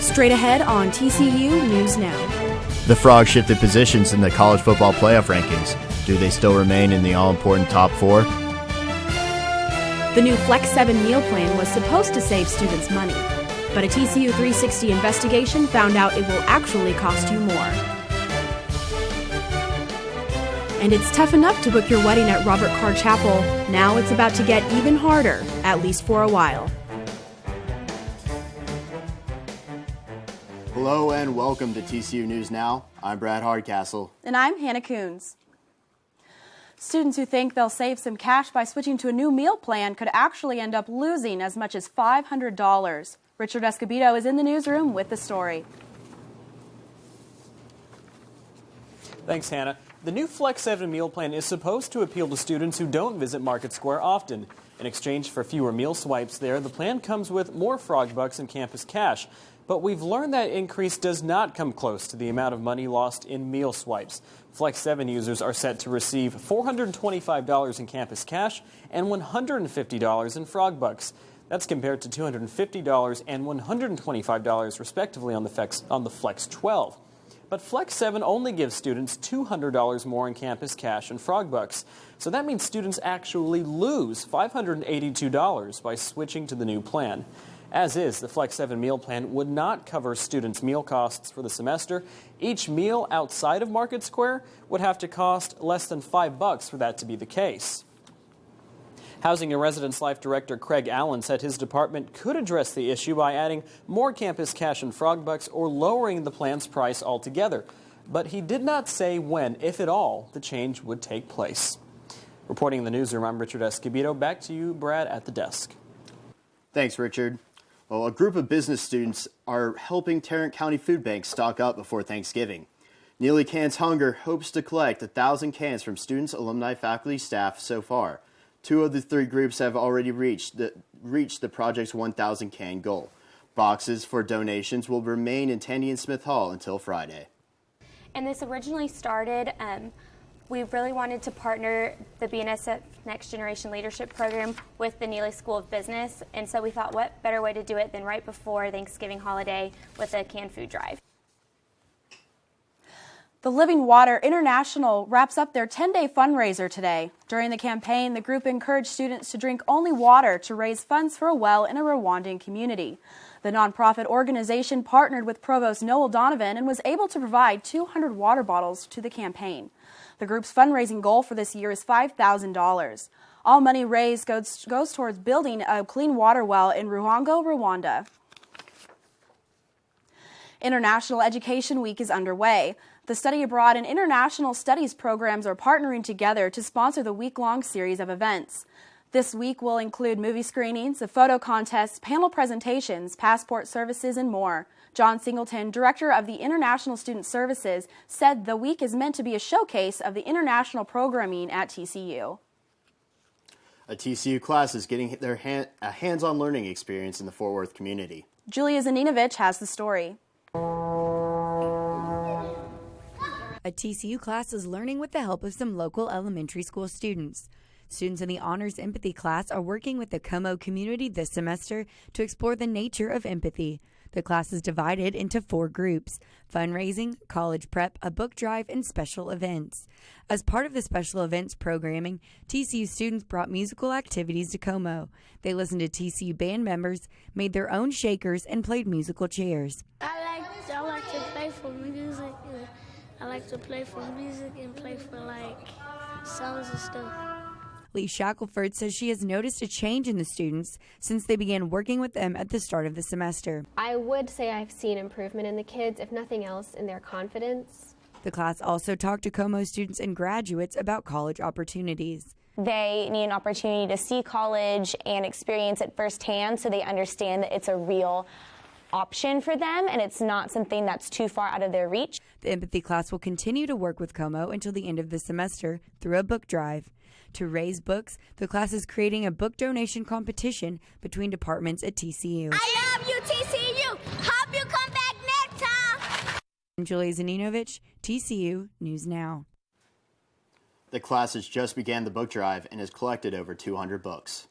Straight ahead on TCU News Now. The Frogs shifted positions in the college football playoff rankings. Do they still remain in the all-important top four? The new Flex 7 meal plan was supposed to save students money, but a TCU 360 investigation found out it will actually cost you more. And it's tough enough to book your wedding at Robert Carr Chapel. Now it's about to get even harder, at least for a while. Hello and welcome to TCU News Now. I'm Brad Hardcastle. And I'm Hannah Coons. Students who think they'll save some cash by switching to a new meal plan could actually end up losing as much as $500. Richard Escobedo is in the newsroom with the story. Thanks, Hannah. The new Flex 7 meal plan is supposed to appeal to students who don't visit Market Square often. In exchange for fewer meal swipes there, the plan comes with more Frog Bucks and campus cash. But we've learned that increase does not come close to the amount of money lost in meal swipes. Flex 7 users are set to receive $425 in campus cash and $150 in Frog Bucks. That's compared to $250 and $125 respectively on the Flex 12. But Flex 7 only gives students $200 more in campus cash and Frog Bucks. So that means students actually lose $582 by switching to the new plan. As is, the Flex 7 meal plan would not cover students' meal costs for the semester. Each meal outside of Market Square would have to cost less than $5 for that to be the case. Housing and Residence Life Director Craig Allen said his department could address the issue by adding more campus cash and Frog Bucks or lowering the plan's price altogether. But he did not say when, if at all, the change would take place. Reporting in the newsroom, I'm Richard Escobedo. Back to you, Brad, at the desk. Thanks, Richard. Well, a group of business students are helping Tarrant County Food Bank stock up before Thanksgiving. Neely Cans Hunger hopes to collect 1,000 cans from students, alumni, faculty, staff so far. 2 of the 3 groups have already reached the project's 1,000 can goal. Boxes for donations will remain in Tandy and Smith Hall until Friday. And this originally started, we really wanted to partner the BNSF Next Generation Leadership Program with the Neely School of Business, and so we thought what better way to do it than right before Thanksgiving holiday with a canned food drive. The Living Water International wraps up their 10-day fundraiser today. During the campaign, the group encouraged students to drink only water to raise funds for a well in a Rwandan community. The nonprofit organization partnered with Provost Noel Donovan and was able to provide 200 water bottles to the campaign. The group's fundraising goal for this year is $5,000. All money raised goes towards building a clean water well in Ruhango, Rwanda. International Education Week is underway. The Study Abroad and International Studies programs are partnering together to sponsor the week-long series of events. This week will include movie screenings, a photo contest, panel presentations, passport services, and more. John Singleton, director of the International Student Services, said the week is meant to be a showcase of the international programming at TCU. A TCU class is getting a hands-on learning experience in the Fort Worth community. Julia Zaninovich has the story. A TCU class is learning with the help of some local elementary school students. Students in the Honors Empathy class are working with the Como community this semester to explore the nature of empathy. The class is divided into 4 groups: fundraising, college prep, a book drive, and special events. As part of the special events programming, TCU students brought musical activities to Como. They listened to TCU band members, made their own shakers, and played musical chairs. I like to play for music. I like to play for music and play for songs and stuff. Lee Shackelford says she has noticed a change in the students since they began working with them at the start of the semester. I would say I've seen improvement in the kids, if nothing else, in their confidence. The class also talked to Como students and graduates about college opportunities. They need an opportunity to see college and experience it firsthand so they understand that it's a real option for them and it's not something that's too far out of their reach. The empathy class will continue to work with Como until the end of the semester through a book drive. To raise books, the class is creating a book donation competition between departments at TCU. I love you, TCU. Hope you come back next time. I'm Julia Zaninovich, TCU News Now. The class has just began the book drive and has collected over 200 books.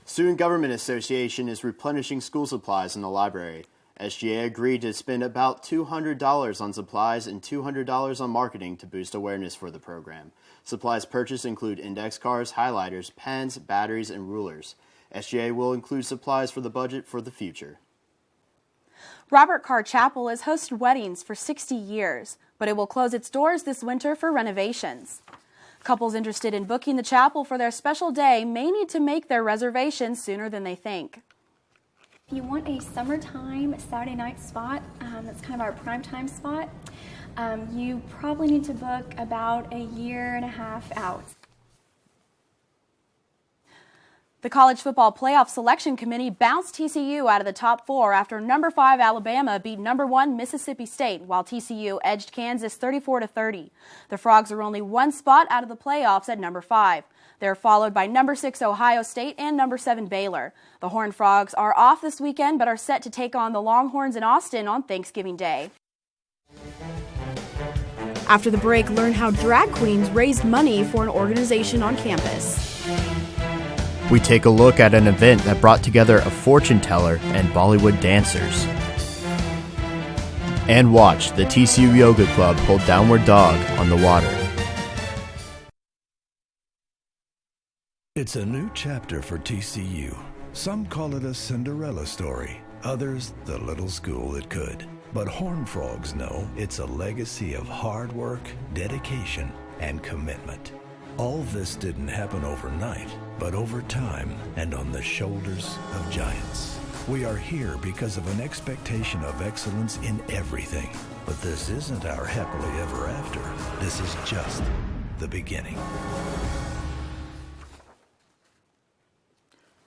Student Government Association is replenishing school supplies in the library. SGA agreed to spend about $200 on supplies and $200 on marketing to boost awareness for the program. Supplies purchased include index cards, highlighters, pens, batteries, and rulers. SGA will include supplies for the budget for the future. Robert Carr Chapel has hosted weddings for 60 years, but it will close its doors this winter for renovations. Couples interested in booking the chapel for their special day may need to make their reservations sooner than they think. If you want a summertime Saturday night spot, that's kind of our prime time spot, you probably need to book about a year and a half out. The College Football Playoff Selection Committee bounced TCU out of the top 4 after number 5 Alabama beat number 1 Mississippi State, while TCU edged Kansas 34-30. The Frogs are only one spot out of the playoffs at number 5. They're followed by number 6 Ohio State and number 7 Baylor. The Horned Frogs are off this weekend but are set to take on the Longhorns in Austin on Thanksgiving Day. After the break, learn how drag queens raised money for an organization on campus. We take a look at an event that brought together a fortune teller and Bollywood dancers. And watch the TCU Yoga Club pull Downward Dog on the water. It's a new chapter for TCU. Some call it a Cinderella story, others the little school that could. But Horned Frogs know it's a legacy of hard work, dedication, and commitment. All this didn't happen overnight, but over time and on the shoulders of giants. We are here because of an expectation of excellence in everything. But this isn't our happily ever after. This is just the beginning.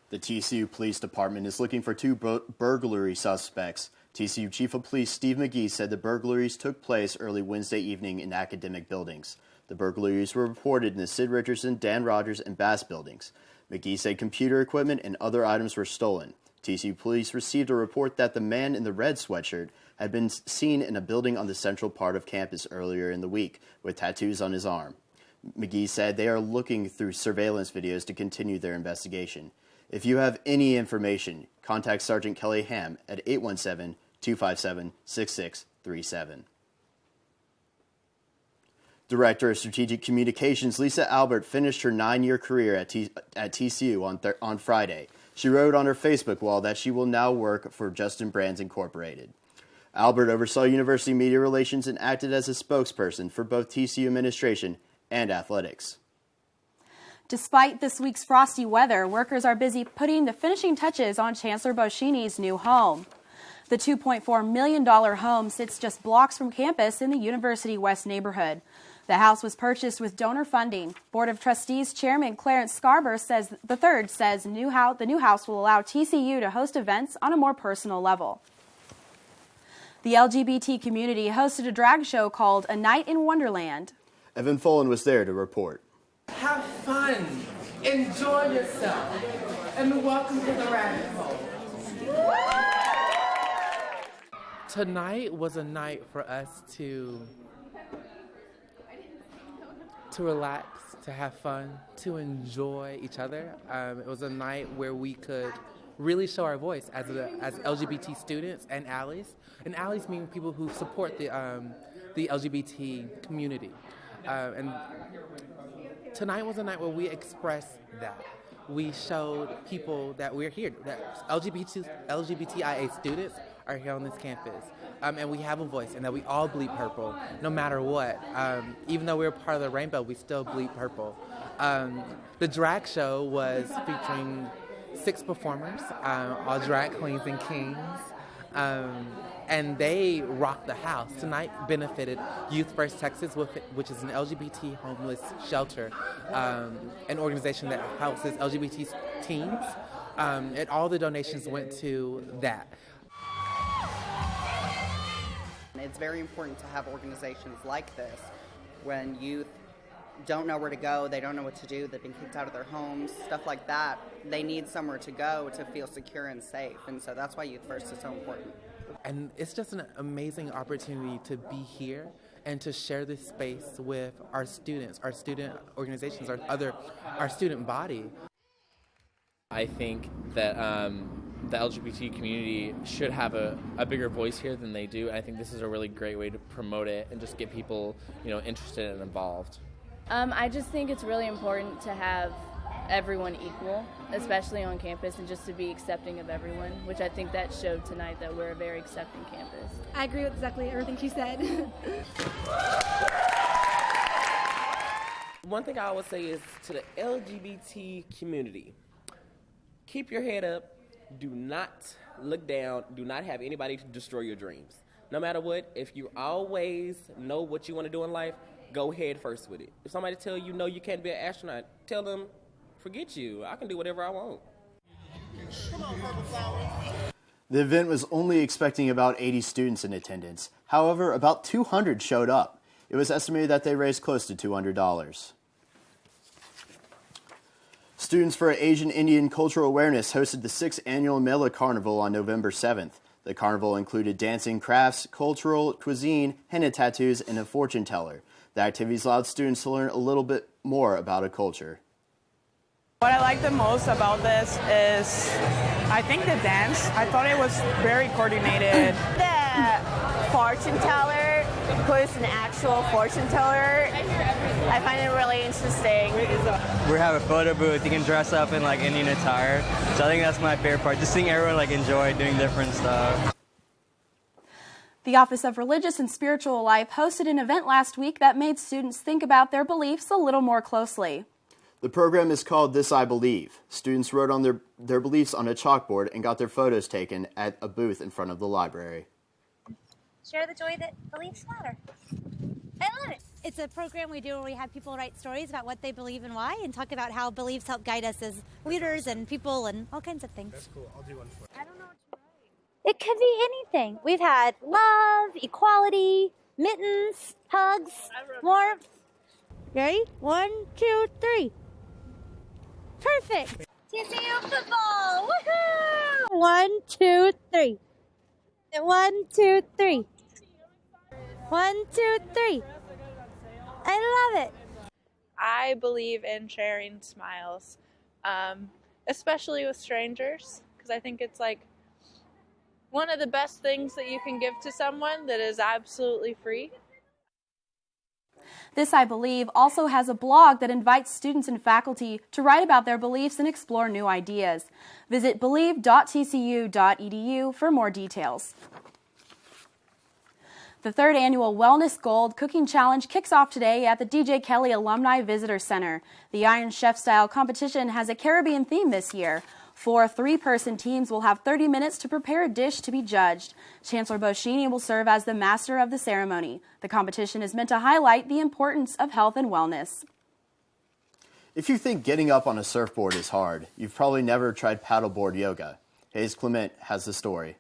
The TCU Police Department is looking for 2 burglary suspects. TCU Chief of Police Steve McGee said the burglaries took place early Wednesday evening in academic buildings. The burglaries were reported in the Sid Richardson, Dan Rogers, and Bass buildings. McGee said computer equipment and other items were stolen. TCU police received a report that the man in the red sweatshirt had been seen in a building on the central part of campus earlier in the week with tattoos on his arm. McGee said they are looking through surveillance videos to continue their investigation. If you have any information, contact Sergeant Kelly Ham at 817-257-6637. Director of Strategic Communications Lisa Albert finished her 9-year career at TCU on Friday. She wrote on her Facebook wall that she will now work for Justin Brands Incorporated. Albert oversaw university media relations and acted as a spokesperson for both TCU administration and athletics. Despite this week's frosty weather, workers are busy putting the finishing touches on Chancellor Boschini's new home. The $2.4 million home sits just blocks from campus in the University West neighborhood. The house was purchased with donor funding. Board of Trustees Chairman Clarence Scarborough says the new house will allow TCU to host events on a more personal level. The LGBT community hosted a drag show called A Night in Wonderland. Evan Folan was there to report. Have fun, enjoy yourself, and welcome to the rabbit hole. Tonight was a night for us to relax, to have fun, to enjoy each other. It was a night where we could really show our voice as LGBT students and allies. And allies mean people who support the LGBT community. And tonight was a night where we expressed that. We showed people that we're here, that LGBTIA students are here on this campus, and we have a voice, and that we all bleed purple, no matter what. Even though we're part of the rainbow, we still bleed purple. The drag show was featuring 6 performers, all drag queens and kings, and they rocked the house. Tonight benefited Youth First Texas, which is an LGBT homeless shelter, an organization that houses LGBT teens, and all the donations went to that. It's very important to have organizations like this when youth don't know where to go, they don't know what to do, they've been kicked out of their homes, stuff like that. They need somewhere to go to feel secure and safe, and so that's why Youth First is so important. And it's just an amazing opportunity to be here and to share this space with our students, our student organizations, our student body. I think that the LGBT community should have a bigger voice here than they do. And I think this is a really great way to promote it and just get people, interested and involved. I just think it's really important to have everyone equal, especially on campus, and just to be accepting of everyone, which I think that showed tonight that we're a very accepting campus. I agree with exactly everything she said. One thing I always say is to the LGBT community, keep your head up, do not look down, do not have anybody to destroy your dreams. No matter what, if you always know what you want to do in life, go head first with it. If somebody tell you no, you can't be an astronaut, tell them, forget you, I can do whatever I want. The event was only expecting about 80 students in attendance. However, about 200 showed up. It was estimated that they raised close to $200. Students for Asian Indian Cultural Awareness hosted the 6th annual Mela Carnival on November 7th. The carnival included dancing, crafts, cultural cuisine, henna tattoos, and a fortune teller. The activities allowed students to learn a little bit more about a culture. What I like the most about this is, I think the dance. I thought it was very coordinated. The fortune teller, who is an actual fortune teller, I find it really interesting. We have a photo booth. You can dress up in like Indian attire. So I think that's my favorite part, just seeing everyone like enjoy doing different stuff. The Office of Religious and Spiritual Life hosted an event last week that made students think about their beliefs a little more closely. The program is called This I Believe. Students wrote on their beliefs on a chalkboard and got their photos taken at a booth in front of the library. Share the joy that beliefs matter. I love it. It's a program we do where we have people write stories about what they believe and why, and talk about how beliefs help guide us as leaders and people and all kinds of things. That's cool. I'll do one for you. I don't know what to It could be anything. We've had love, equality, mittens, hugs, warmth. Ready? 1, 2, 3. Perfect. TCU football. Woohoo! 1, 2, 3. 1, 2, 3. 1, 2, 3. I love it. I believe in sharing smiles, especially with strangers, because I think it's like one of the best things that you can give to someone that is absolutely free. This I Believe also has a blog that invites students and faculty to write about their beliefs and explore new ideas. Visit believe.tcu.edu for more details. The 3rd annual Wellness Gold Cooking Challenge kicks off today at the DJ Kelly Alumni Visitor Center. The Iron Chef style competition has a Caribbean theme this year. 4 3-person teams will have 30 minutes to prepare a dish to be judged. Chancellor Boschini will serve as the master of the ceremony. The competition is meant to highlight the importance of health and wellness. If you think getting up on a surfboard is hard, you've probably never tried paddleboard yoga. Hayes Clement has the story.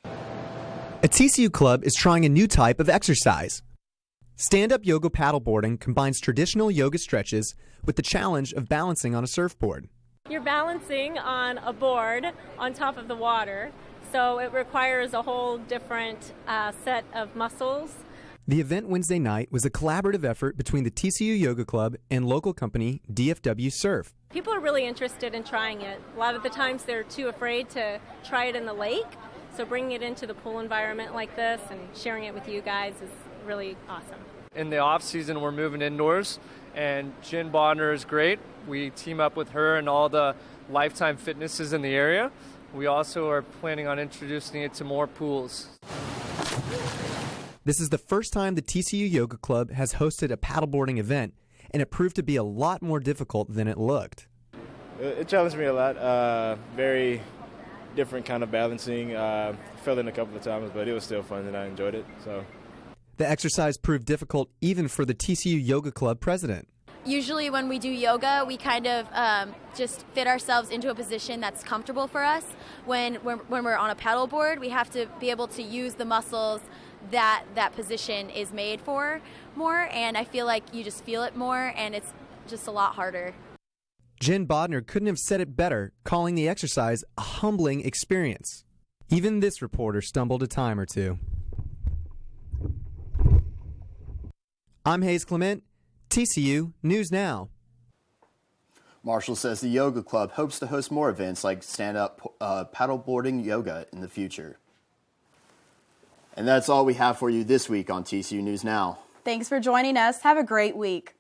A TCU club is trying a new type of exercise. Stand-up yoga paddleboarding combines traditional yoga stretches with the challenge of balancing on a surfboard. You're balancing on a board on top of the water, so it requires a whole different set of muscles. The event Wednesday night was a collaborative effort between the TCU Yoga Club and local company DFW Surf. People are really interested in trying it. A lot of the times they're too afraid to try it in the lake, so bringing it into the pool environment like this and sharing it with you guys is really awesome. In the off season, we're moving indoors, and Jen Bonner is great. We team up with her and all the Lifetime Fitnesses in the area. We also are planning on introducing it to more pools. This is the first time the TCU Yoga Club has hosted a paddleboarding event, and it proved to be a lot more difficult than it looked. It challenged me a lot. Very different kind of balancing. Fell in a couple of times, but it was still fun and I enjoyed it. So. The exercise proved difficult even for the TCU Yoga Club president. Usually when we do yoga, we kind of just fit ourselves into a position that's comfortable for us. When we're on a paddleboard, we have to be able to use the muscles that position is made for more, and I feel like you just feel it more, and it's just a lot harder. Jen Bodner couldn't have said it better, calling the exercise a humbling experience. Even this reporter stumbled a time or two. I'm Hayes Clement, TCU News Now. Marshall says the yoga club hopes to host more events like stand-up paddleboarding yoga in the future. And that's all we have for you this week on TCU News Now. Thanks for joining us. Have a great week.